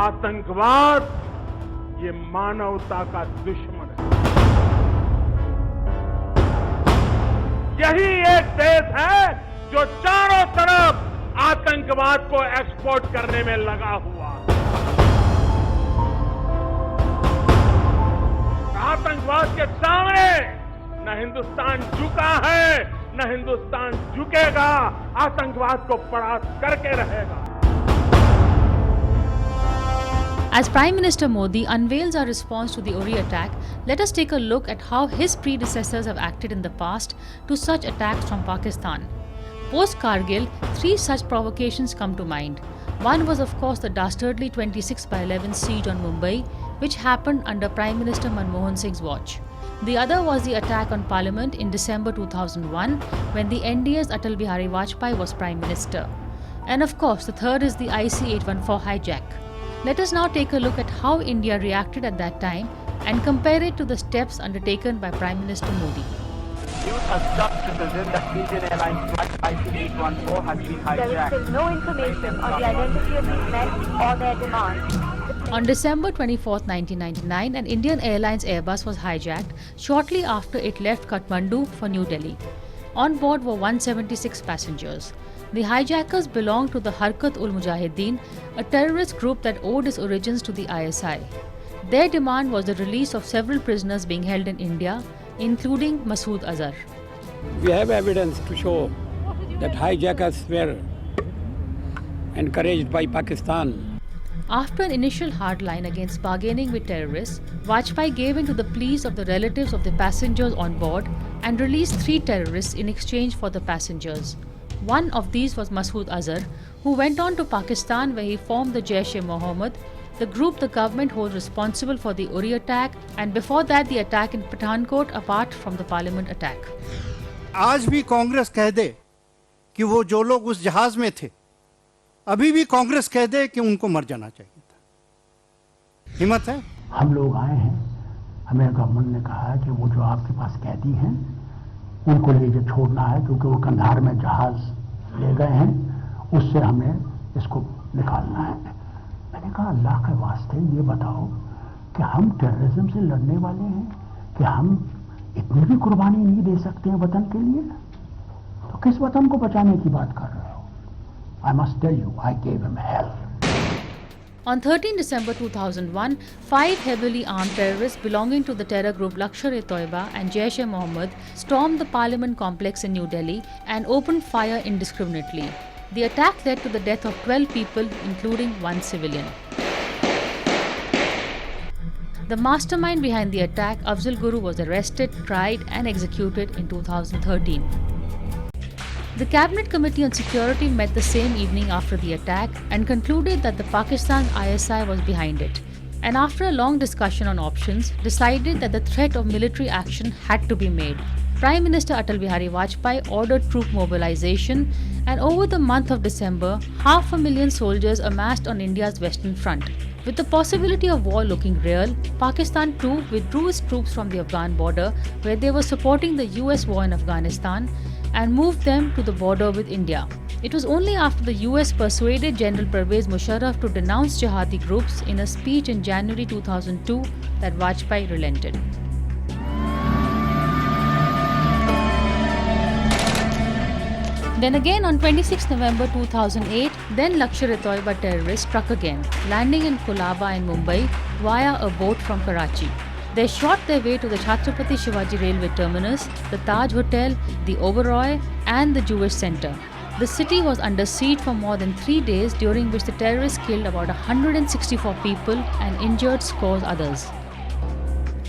आतंकवाद ये मानवता का दुश्मन है। यही एक देश है जो चारों तरफ आतंकवाद को एक्सपोर्ट करने में लगा हुआ है। आतंकवाद के सामने न हिंदुस्तान झुका है, न हिंदुस्तान झुकेगा। आतंकवाद को परास्त करके रहेगा। As Prime Minister Modi unveils our response to the Uri attack, let us take a look at how his predecessors have acted in the past to such attacks from Pakistan. Post-Kargil, 3 such provocations come to mind. One was of course the dastardly 26/11 siege on Mumbai, which happened under Prime Minister Manmohan Singh's watch. The other was the attack on Parliament in December 2001, when the NDA's Atal Bihari Vajpayee was Prime Minister. And of course, the third is the IC-814 hijack. Let us now take a look at how India reacted at that time and compare it to the steps undertaken by Prime Minister Modi. News has just reported that Indian Airlines flight IC-814 has been hijacked. There is still no information on the identity of these men or their demands. On December 24, 1999, an Indian Airlines Airbus was hijacked shortly after it left Kathmandu for New Delhi. On board were 176 passengers. The hijackers belonged to the Harkat-ul-Mujahideen, a terrorist group that owed its origins to the ISI. Their demand was the release of several prisoners being held in India, including Masood Azhar. We have evidence to show that hijackers were encouraged by Pakistan. After an initial hardline against bargaining with terrorists, Vajpayee gave in to the pleas of the relatives of the passengers on board and released 3 terrorists in exchange for the passengers. One of these was Masood Azhar, who went on to Pakistan where he formed the Jaish-e-Mohammed, the group the government holds responsible for the Uri attack, and before that the attack in Pathankot apart from the Parliament attack. आज भी कांग्रेस कह दे कि वो जो लोग उस जहाज में थे, अभी भी कांग्रेस कह दे कि उनको मर जाना चाहिए था। हिम्मत है? हम लोग आए हैं, हमें गवर्नमेंट ने कहा है कि वो जो आपके पास कैदी हैं उनको ले जा छोड़ना है, क्योंकि वो कंधार में जहाज ले गए हैं, उससे हमें इसको निकालना है। मैंने कहा अल्लाह के वास्ते ये बताओ कि हम टेररिज्म से लड़ने वाले हैं कि हम इतनी भी कुर्बानी नहीं दे सकते हैं वतन के लिए? तो किस वतन को बचाने की बात कर रहे हो? I must tell you, I gave him hell. On 13 December 2001, 5 heavily armed terrorists belonging to the terror group Lashkar-e-Toiba and Jaish-e-Mohammed stormed the Parliament complex in New Delhi and opened fire indiscriminately. The attack led to the death of 12 people, including 1 civilian. The mastermind behind the attack, Afzal Guru, was arrested, tried and executed in 2013. The Cabinet Committee on Security met the same evening after the attack and concluded that the Pakistan ISI was behind it, and after a long discussion on options, decided that the threat of military action had to be made. Prime Minister Atal Bihari Vajpayee ordered troop mobilization, and over the month of December, 500,000 soldiers amassed on India's western front. With the possibility of war looking real, Pakistan too withdrew its troops from the Afghan border, where they were supporting the US war in Afghanistan, and moved them to the border with India. It was only after the US persuaded General Pervez Musharraf to denounce jihadi groups in a speech in January 2002 that Vajpayee relented. Then again on 26 November 2008, then Lashkar-e-Toiba terrorists struck again, landing in Kolaba in Mumbai via a boat from Karachi. They shot their way to the Chhatrapati Shivaji Railway Terminus, the Taj Hotel, the Oberoi and the Jewish Center. The city was under siege for more than 3 days, during which the terrorists killed about 164 people and injured scores others.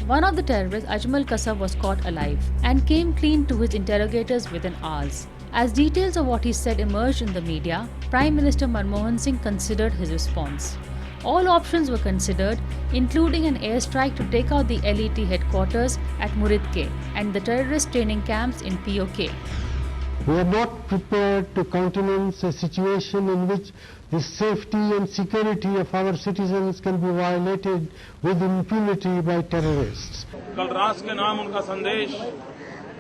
One of the terrorists, Ajmal Kasab, was caught alive and came clean to his interrogators within hours. As details of what he said emerged in the media, Prime Minister Manmohan Singh considered his response. All options were considered, including an airstrike to take out the LET headquarters at Muridke and the terrorist training camps in POK. We are not prepared to countenance a situation in which the safety and security of our citizens can be violated with impunity by terrorists. कल राष्ट्र के नाम उनका संदेश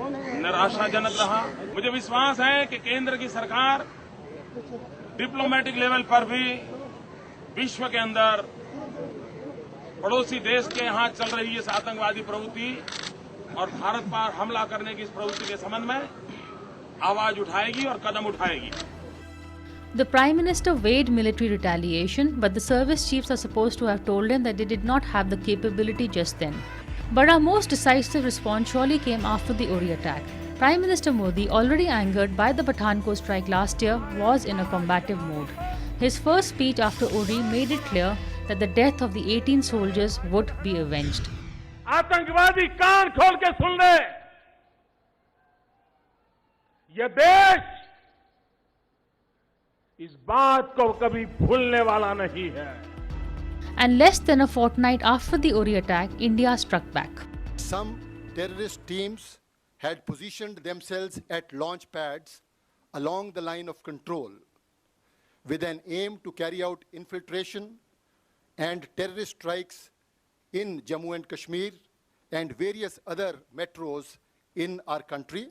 निराशाजनक रहा। मुझे विश्वास है कि केंद्र की सरकार डिप्लोमेटिक लेवल पर भी विश्व के अंदर पड़ोसी देश के यहाँ चल रही इस आतंकवादी प्रवृत्ति और भारत पर हमला करने की इस प्रवृत्ति के संबंध में आवाज उठाएगी और कदम उठाएगी। The Prime Minister weighed military retaliation, but the service chiefs are supposed to have told him that they did not have the capability just then. But our most decisive response surely came after the Uri attack. Prime Minister Modi, already angered by the Pathankot strike last year, was in a combative mood. His first speech after Uri made it clear that the death of the 18 soldiers would be avenged. आतंकवादी कान खोल के सुन ले, ये देश इस बात को कभी भूलने वाला नहीं है. And less than a fortnight after the Uri attack, India struck back. Some terrorist teams had positioned themselves at launch pads along the line of control with an aim to carry out infiltration and terrorist strikes in Jammu and Kashmir and various other metros in our country.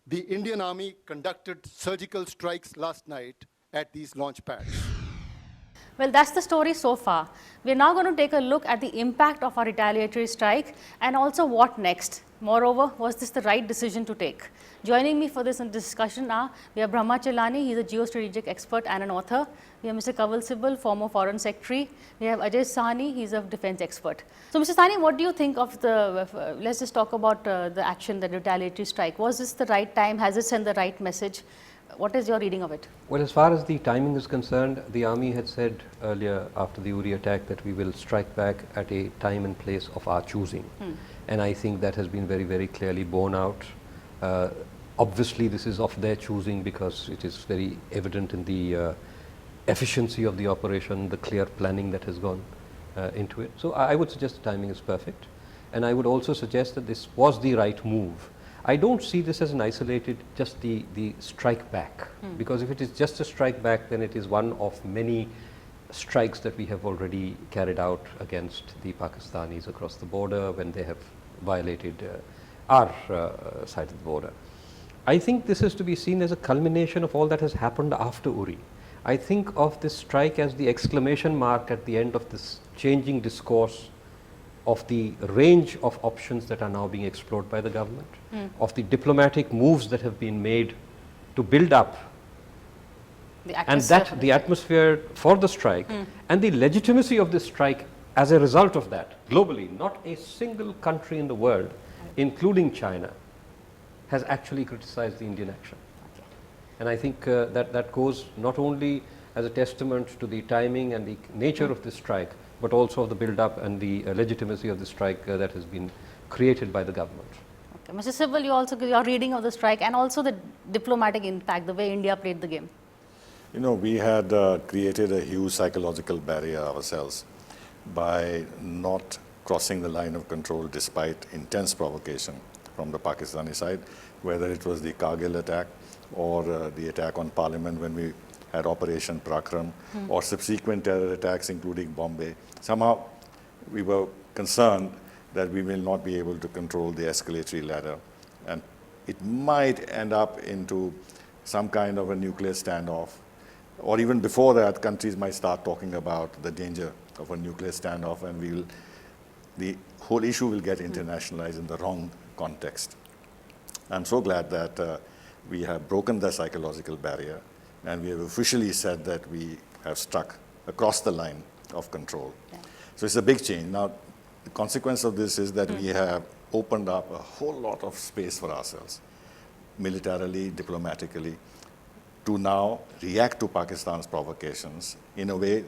The Indian Army conducted surgical strikes last night at these launch pads. Well, that's the story so far. We're now going to take a look at the impact of our retaliatory strike and also what next. Moreover, was this the right decision to take? Joining me for this discussion are, we have Brahma Chellaney, he's a geostrategic expert and an author. We have Mr. Kanwal Sibal, former Foreign Secretary. We have Ajai Sahni, he's a defense expert. So, Mr. Sahni, what do you think of the, let's just talk about the action, the retaliatory strike. Was this the right time? Has it sent the right message? What is your reading of it? Well, as far as the timing is concerned, the army had said earlier after the Uri attack that we will strike back at a time and place of our choosing. And I think that has been very, very clearly borne out. Obviously, this is of their choosing because it is very evident in the efficiency of the operation, the clear planning that has gone into it. So I would suggest the timing is perfect. And I would also suggest that this was the right move. I don't see this as an isolated, just the strike back, because if it is just a strike back, then it is one of many strikes that we have already carried out against the Pakistanis across the border when they have violated our side of the border. I think this is to be seen as a culmination of all that has happened after Uri. I think of this strike as the exclamation mark at the end of this changing discourse of the range of options that are now being explored by the government, of the diplomatic moves that have been made to build up the atmosphere for the strike and the legitimacy of this strike as a result of that globally. Not a single country in the world, including China, has actually criticized the Indian action. And I think that goes not only as a testament to the timing and the nature of this strike, but also of the build-up and the legitimacy of the strike that has been created by the government. Okay. Mr. Sibal, you also give your reading of the strike and also the diplomatic impact, the way India played the game. You know, we had created a huge psychological barrier ourselves by not crossing the line of control despite intense provocation from the Pakistani side, whether it was the Kargil attack or the attack on Parliament when we had Operation Prakram or subsequent terror attacks including Bombay. Somehow we were concerned that we will not be able to control the escalatory ladder and it might end up into some kind of a nuclear standoff, or even before that countries might start talking about the danger of a nuclear standoff and the whole issue will get internationalized in the wrong context. I'm so glad that we have broken the psychological barrier and we have officially said that we have struck across the line of control. Yeah. So it's a big change. Now, the consequence of this is that we have opened up a whole lot of space for ourselves, militarily, diplomatically, to now react to Pakistan's provocations in a way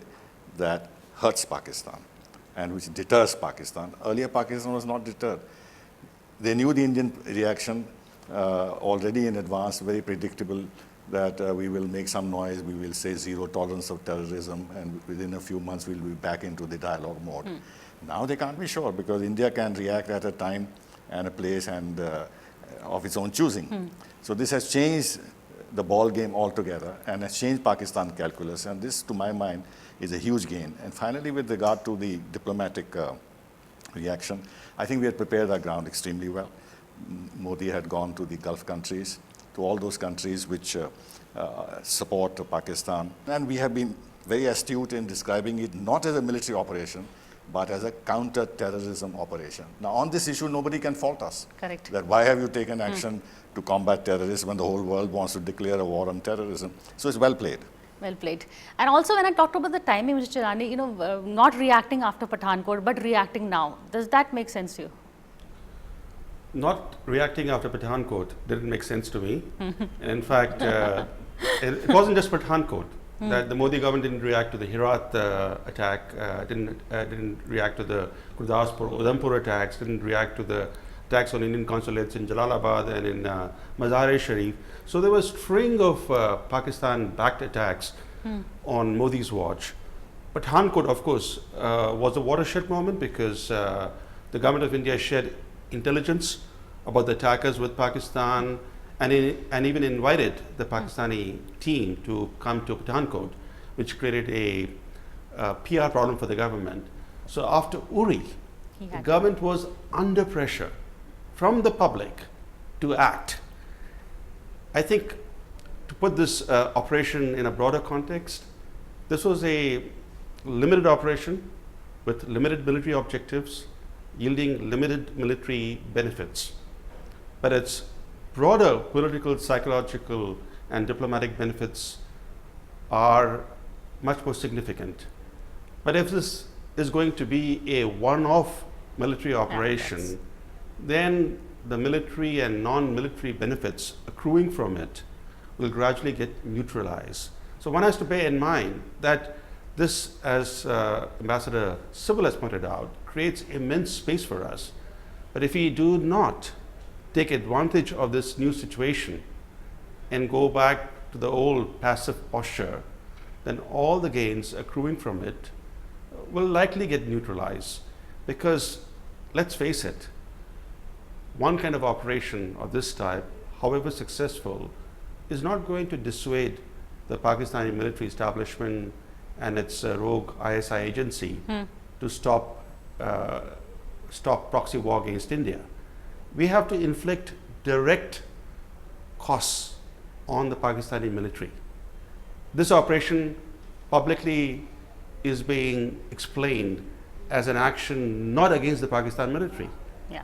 that hurts Pakistan and which deters Pakistan. Earlier, Pakistan was not deterred. They knew the Indian reaction already in advance, very predictable, that we will make some noise, we will say zero tolerance of terrorism, and within a few months we'll be back into the dialogue mode. Now they can't be sure because India can react at a time and a place and of its own choosing. So this has changed the ball game altogether and has changed Pakistan calculus, and this to my mind is a huge gain. And finally, with regard to the diplomatic reaction, I think we had prepared our ground extremely well. Modi had gone to the Gulf countries, to all those countries which support Pakistan. And we have been very astute in describing it not as a military operation, but as a counter-terrorism operation. Now, on this issue, nobody can fault us. Correct. That why have you taken action to combat terrorism when the whole world wants to declare a war on terrorism? So it's well played. Well played. And also when I talked about the timing, Mr. Chellaney, not reacting after Pathankot, but reacting now. Does that make sense to you? Not reacting after Pathankot didn't make sense to me. And in fact, it wasn't just Pathankot. That the Modi government didn't react to the Herat attack, didn't react to the Gurdaspur, Udhampur attacks, didn't react to the attacks on Indian consulates in Jalalabad and in Mazar-e-Sharif. So there was a string of Pakistan-backed attacks on Modi's watch. Pathankot, of course, was a watershed moment because the government of India shared intelligence about the attackers with Pakistan, and even invited the Pakistani team to come to Pathankot, which created a PR problem for the government. So after Uri, the government was under pressure from the public to act. I think to put this operation in a broader context, this was a limited operation with limited military objectives, yielding limited military benefits. But its broader political, psychological, and diplomatic benefits are much more significant. But if this is going to be a one-off military operation, then the military and non-military benefits accruing from it will gradually get neutralized. So one has to bear in mind that this, as Ambassador Sibal has pointed out, creates immense space for us. But if we do not take advantage of this new situation and go back to the old passive posture, then all the gains accruing from it will likely get neutralized. Because let's face it, one kind of operation of this type, however successful, is not going to dissuade the Pakistani military establishment and its rogue ISI agency to stop proxy war against India. We have to inflict direct costs on the Pakistani military. This operation publicly is being explained as an action not against the Pakistan military,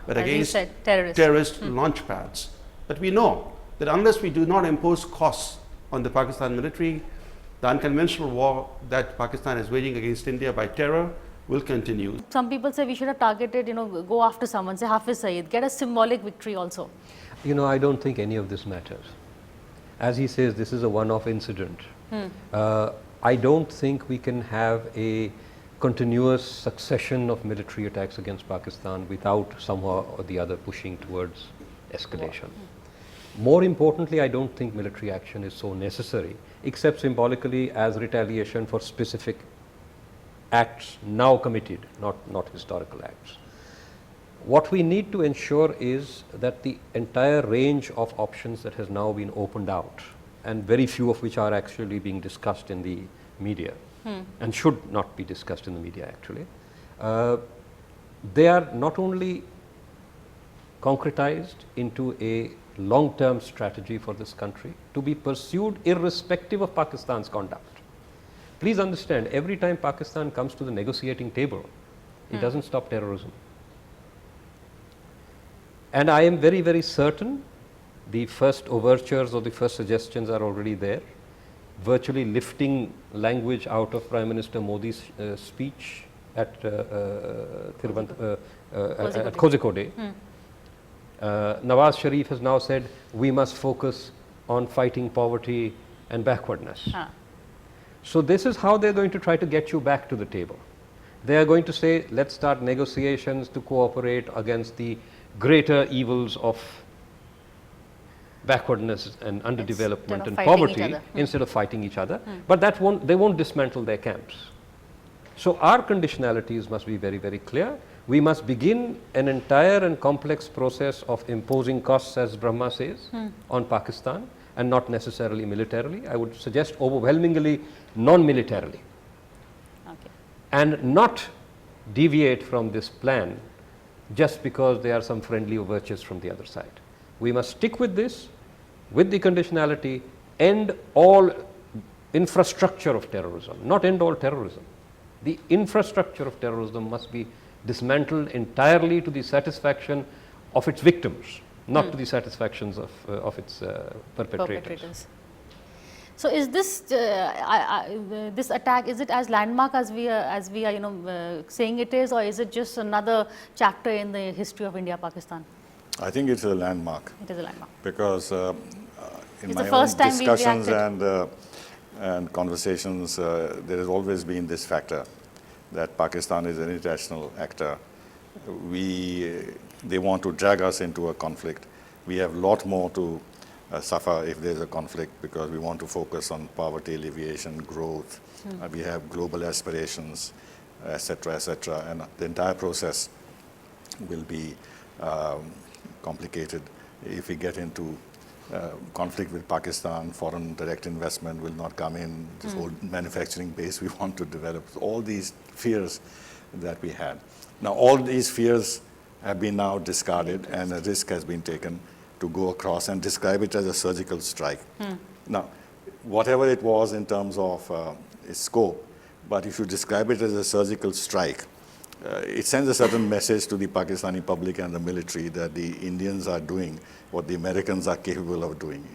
but against terrorist launch pads. But we know that unless we do not impose costs on the Pakistan military, the unconventional war that Pakistan is waging against India by terror will continue. Some people say we should have targeted, go after someone, say Hafiz Saeed, get a symbolic victory also. I don't think any of this matters. As he says, this is a one-off incident. I don't think we can have a continuous succession of military attacks against Pakistan without somehow or the other pushing towards escalation. More importantly, I don't think military action is so necessary, except symbolically as retaliation for specific acts now committed, not historical acts. What we need to ensure is that the entire range of options that has now been opened out, and very few of which are actually being discussed in the media, and should not be discussed in the media actually, they are not only concretized into a long-term strategy for this country to be pursued irrespective of Pakistan's conduct. Please understand, every time Pakistan comes to the negotiating table, it doesn't stop terrorism. And I am very, very certain the first overtures or the first suggestions are already there, virtually lifting language out of Prime Minister Modi's speech at Kozhikode. Nawaz Sharif has now said we must focus on fighting poverty and backwardness. So this is how they're going to try to get you back to the table. They are going to say, let's start negotiations to cooperate against the greater evils of backwardness and underdevelopment and poverty instead of fighting each other. But they won't dismantle their camps. So our conditionalities must be very, very clear. We must begin an entire and complex process of imposing costs, as Brahma says, on Pakistan, and not necessarily militarily. I would suggest overwhelmingly non-militarily. And not deviate from this plan just because there are some friendly overtures from the other side. We must stick with this, with the conditionality, end all infrastructure of terrorism, not end all terrorism. The infrastructure of terrorism must be dismantled entirely to the satisfaction of its victims, not to the satisfactions of its perpetrators. So is this this attack, is it as landmark as we are saying it is, or is it just another chapter in the history of India-Pakistan? I think it's a landmark. It is a landmark. Because in it's my own discussions and conversations, there has always been this factor that Pakistan is an international actor. They want to drag us into a conflict. We have a lot more to suffer if there's a conflict, because we want to focus on poverty alleviation, growth. We have global aspirations, etc., etc., and the entire process will be complicated if we get into conflict with Pakistan. Foreign direct investment will not come in. This whole manufacturing base we want to develop. All these fears that we had. Now all these fears have been now discarded, and a risk has been taken to go across and describe it as a surgical strike. Now, whatever it was in terms of its scope, but if you describe it as a surgical strike, it sends a certain message to the Pakistani public and the military that the Indians are doing what the Americans are capable of doing,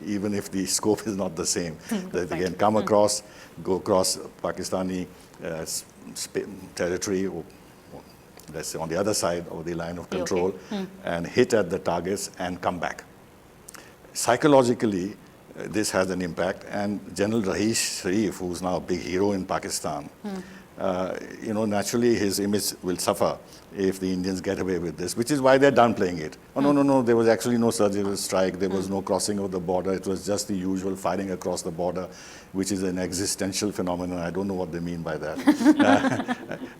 even if the scope is not the same. That they can come across, go across Pakistani territory, or let's say on the other side of the line of control, and hit at the targets and come back. Psychologically, this has an impact, and General Raheesh Sharif, who's now a big hero in Pakistan, naturally his image will suffer if the Indians get away with this, which is why they're downplaying it. Oh, no, there was actually no surgical strike, there was no crossing of the border, it was just the usual firing across the border, which is an existential phenomenon. I don't know what they mean by that.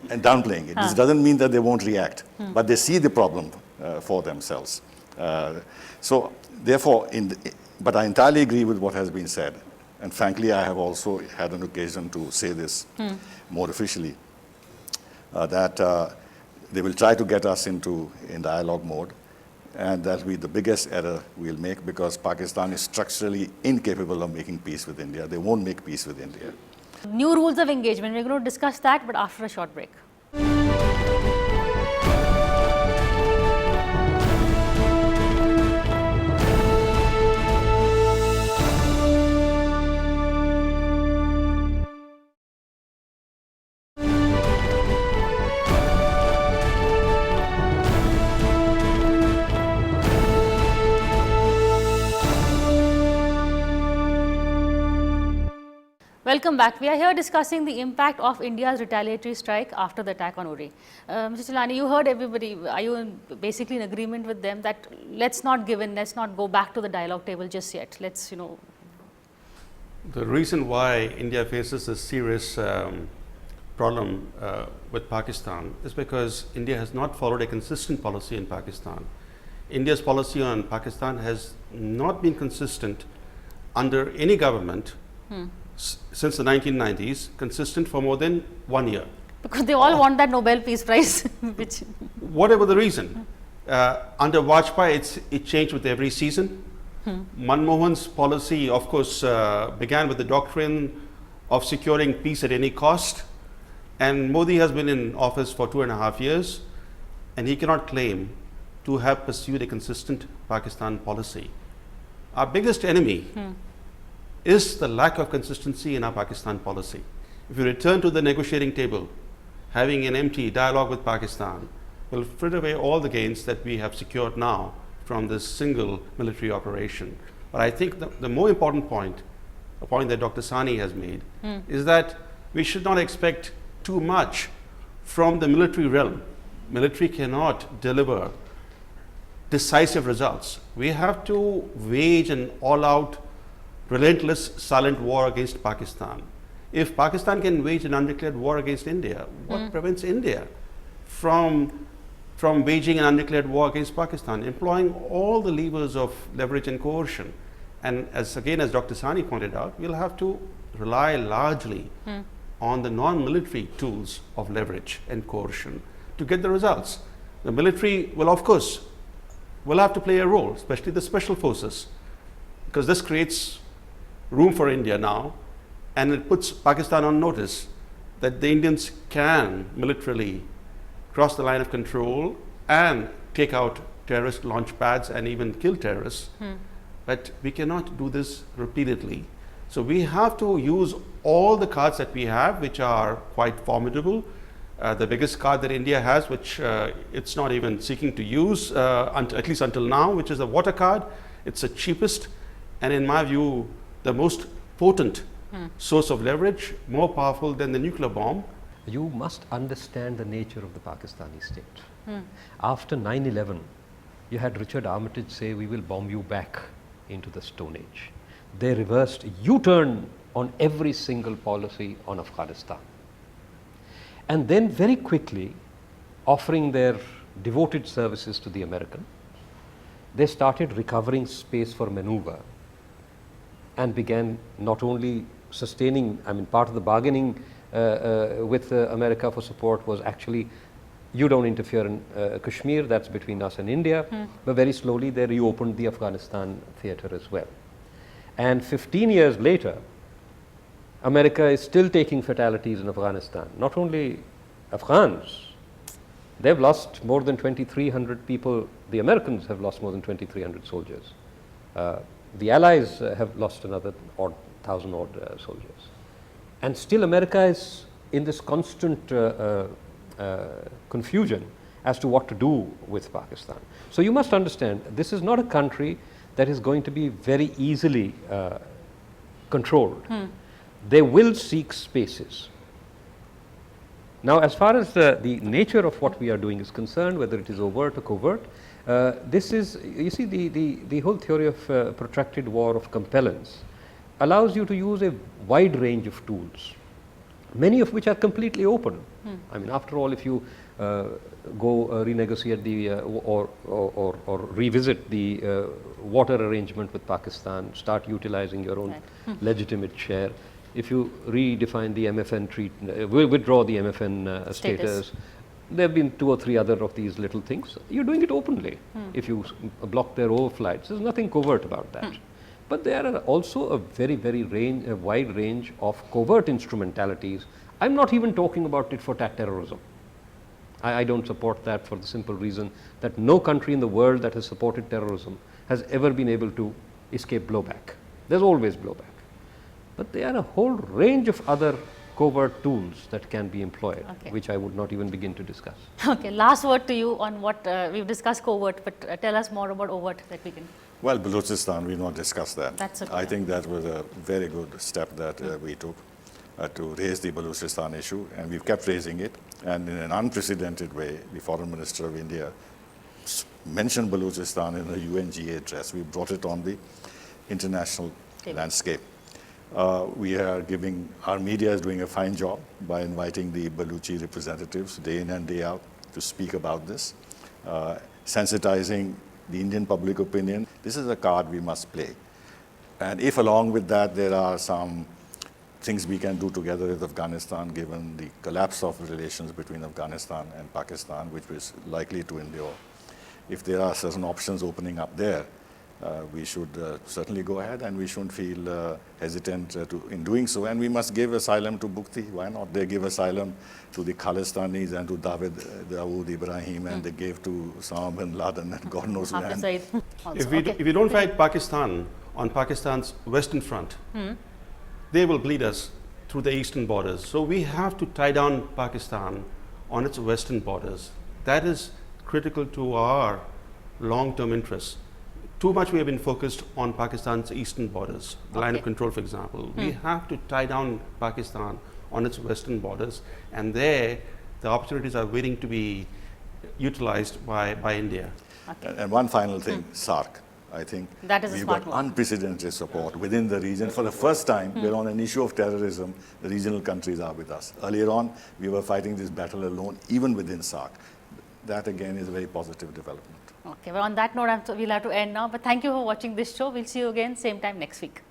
And downplaying it. This doesn't mean that they won't react, but they see the problem for themselves. So, therefore, but I entirely agree with what has been said. And frankly, I have also had an occasion to say this more officially, that they will try to get us in dialogue mode, and that will be the biggest error we'll make, because Pakistan is structurally incapable of making peace with India. They won't make peace with India. New rules of engagement, we're going to discuss that, but after a short break. Welcome back. We are here discussing the impact of India's retaliatory strike after the attack on Uri. Mr. Chellaney, you heard everybody. Are you basically in agreement with them that let's not give in, let's not go back to the dialogue table just yet? Let's, The reason why India faces a serious problem with Pakistan is because India has not followed a consistent policy in Pakistan. India's policy on Pakistan has not been consistent under any government since the 1990s, consistent for more than 1 year. Because they all want that Nobel Peace Prize. Whatever the reason. Under Vajpayee, it changed with every season. Manmohan's policy, of course, began with the doctrine of securing peace at any cost. And Modi has been in office for 2.5 years, and he cannot claim to have pursued a consistent Pakistan policy. Our biggest enemy is the lack of consistency in our Pakistan policy. If you return to the negotiating table, having an empty dialogue with Pakistan will frit away all the gains that we have secured now from this single military operation. But I think the more important point, a point that Dr. Sahni has made, is that we should not expect too much from the military realm. Military cannot deliver decisive results. We have to wage an all-out, relentless, silent war against Pakistan. If Pakistan can wage an undeclared war against India, what prevents India from waging an undeclared war against Pakistan, employing all the levers of leverage and coercion? And as Dr. Sahni pointed out, we'll have to rely largely on the non-military tools of leverage and coercion to get the results. The military will, of course, have to play a role, especially the special forces, because this creates room for India now and it puts Pakistan on notice that the Indians can militarily cross the line of control and take out terrorist launch pads and even kill terrorists. But we cannot do this repeatedly. So we have to use all the cards that we have, which are quite formidable. The biggest card that India has, which it's not even seeking to use, at least until now, which is the water card. It's the cheapest, and in my view, the most potent source of leverage, more powerful than the nuclear bomb. You must understand the nature of the Pakistani state. After 9/11, you had Richard Armitage say, we will bomb you back into the Stone Age. They reversed U-turn on every single policy on Afghanistan. And then very quickly, offering their devoted services to the Americans, they started recovering space for maneuver and began not only sustaining, I mean, part of the bargaining with America for support was actually, you don't interfere in Kashmir, that's between us and India, but very slowly they reopened the Afghanistan theater as well. And 15 years later, America is still taking fatalities in Afghanistan. Not only Afghans, they've lost more than 2,300 people. The Americans have lost more than 2,300 soldiers. The Allies have lost another 1,000 odd soldiers. And still America is in this constant confusion as to what to do with Pakistan. So you must understand, this is not a country that is going to be very easily controlled. They will seek spaces. Now, as far as the nature of what we are doing is concerned, whether it is overt or covert, this is, you see, the whole theory of protracted war of compellence allows you to use a wide range of tools, many of which are completely open. I mean, after all, if you go renegotiate the or revisit the water arrangement with Pakistan, start utilizing your own legitimate share, if you redefine the MFN withdraw the MFN status, there have been 2 or 3 other of these little things. You're doing it openly. If you block their overflights, there's nothing covert about that. But there are also a very wide range of covert instrumentalities. I'm not even talking about it for terrorism. I don't support that for the simple reason that no country in the world that has supported terrorism has ever been able to escape blowback. There's always blowback. But there are a whole range of other covert tools that can be employed, which I would not even begin to discuss. Okay, last word to you on what we've discussed covert, but tell us more about overt that we can. Well, Balochistan, we not discuss that. That's okay. I think that was a very good step that we took to raise the Balochistan issue, and we've kept raising it. And in an unprecedented way, the Foreign Minister of India mentioned Balochistan in a UNGA address. We brought it on the international landscape. We are giving, our media is doing a fine job by inviting the Baluchi representatives day in and day out to speak about this, sensitizing the Indian public opinion. This is a card we must play. And if along with that there are some things we can do together with Afghanistan, given the collapse of relations between Afghanistan and Pakistan, which is likely to endure, if there are certain options opening up there, we should certainly go ahead, and we shouldn't feel hesitant in doing so. And we must give asylum to Bukti. Why not? They give asylum to the Khalistanis and to Dawood Ibrahim, and they gave to Osama bin Laden and God knows when. If we don't fight Pakistan on Pakistan's western front, they will bleed us through the eastern borders. So we have to tie down Pakistan on its western borders. That is critical to our long-term interests. Too much we have been focused on Pakistan's eastern borders, the line of control, for example. We have to tie down Pakistan on its western borders, and there the opportunities are waiting to be utilized by India. And one final thing, SARC. I think we've got unprecedented support within the region. For the first time, we're on an issue of terrorism, the regional countries are with us. Earlier on, we were fighting this battle alone, even within SARC. That again is a very positive development. Okay, well on that note, we'll have to end now. But thank you for watching this show. We'll see you again same time next week.